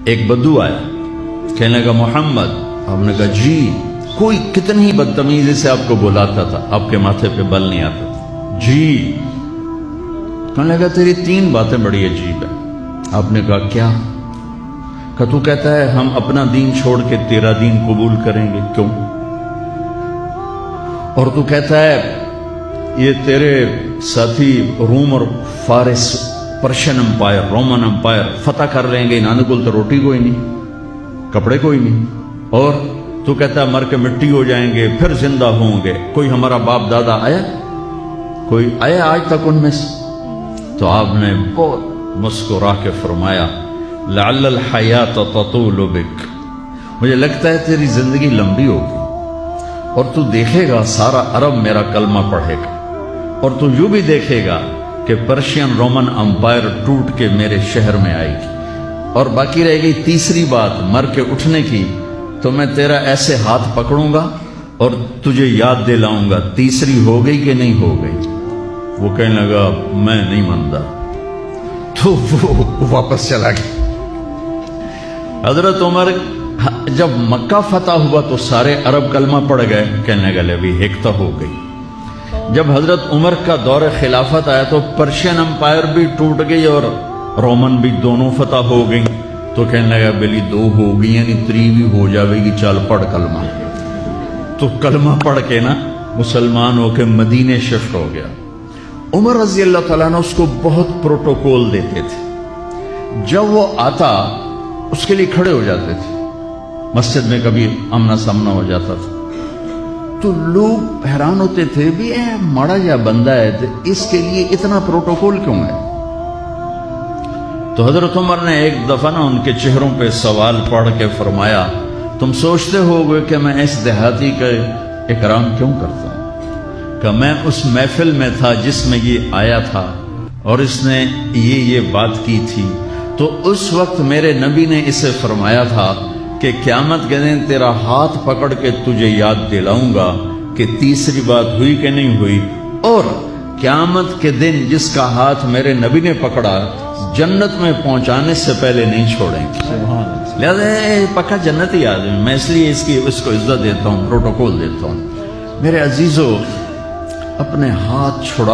ایک بدو آیا، کہنے لگا محمد. آپ نے کہا جی. کوئی کتنی ہی بدتمیزی سے آپ کو بلاتا تھا، آپ کے ماتھے پہ بل نہیں آتا تھا. جی. کہنے لگا تیری 3 باتیں بڑی عجیب ہیں. آپ نے کہا کیا؟ کہ تو کہتا ہے ہم اپنا دین چھوڑ کے تیرا دین قبول کریں گے. کیوں؟ اور تو کہتا ہے یہ تیرے ساتھی روم اور فارس، پرشین امپائر، رومن امپائر فتح کر لیں گے، انہوں کو تو روٹی کوئی نہیں، کپڑے کوئی نہیں. اور تو کہتا ہے مر کے مٹی ہو جائیں گے، پھر زندہ ہوں گے. کوئی ہمارا باپ دادا آیا؟ کوئی آیا آج تک ان میں سے؟ تو آپ نے بہت مسکرا کے فرمایا لعل الحیات تطول بک، مجھے لگتا ہے تیری زندگی لمبی ہوگی اور تو دیکھے گا سارا عرب میرا کلمہ پڑھے گا، اور تو یوں بھی دیکھے گا کہ پرشین رومن امپائر ٹوٹ کے میرے شہر میں آئے گی. اور باقی رہ گئی تیسری بات مر کے اٹھنے کی، تو میں تیرا ایسے ہاتھ پکڑوں گا اور تجھے یاد دلاؤں گا. تیسری ہو گئی کہ نہیں ہو گئی؟ وہ کہنے لگا میں نہیں مانتا. تو وہ واپس چلا گیا. حضرت عمر جب مکہ فتح ہوا تو سارے عرب کلمہ پڑھ گئے. کہنے لگے ابھی ایک تو ہو گئی. جب حضرت عمر کا دور خلافت آیا تو پرشین امپائر بھی ٹوٹ گئی اور رومن بھی، دونوں فتح ہو گئی. تو کہنے لگا بلی 2 ہو گئی یعنی 3 بھی ہو جاوے گی، چل پڑھ کلمہ. تو کلمہ پڑھ کے نا مسلمان ہو کے مدینے شفٹ ہو گیا. عمر رضی اللہ تعالیٰ عنہ اس کو بہت پروٹوکول دیتے تھے. جب وہ آتا اس کے لیے کھڑے ہو جاتے تھے. مسجد میں کبھی آمنا سامنا ہو جاتا تھا تو لوگ حیران ہوتے تھے بھی اے ماڑا جا بندہ ہے تو اس کے لیے اتنا پروٹوکول کیوں ہے. تو حضرت عمر نے ایک دفعہ نا ان کے چہروں پہ سوال پڑھ کے فرمایا تم سوچتے ہو گے کہ میں اس دیہاتی کا اکرام کیوں کرتا ہوں؟ کہ میں اس محفل میں تھا جس میں یہ آیا تھا اور اس نے یہ بات کی تھی. تو اس وقت میرے نبی نے اسے فرمایا تھا کہ قیامت کے دن تیرا ہاتھ پکڑ کے تجھے یاد دلاؤں گا کہ تیسری بات ہوئی کہ نہیں ہوئی. اور قیامت کے دن جس کا ہاتھ میرے نبی نے پکڑا جنت میں پہنچانے سے پہلے نہیں چھوڑیں گے. لہذا پکا جنتی آدمی، میں اس لیے اس کو عزت دیتا ہوں، پروٹوکول دیتا ہوں. میرے عزیزو، اپنے ہاتھ چھڑا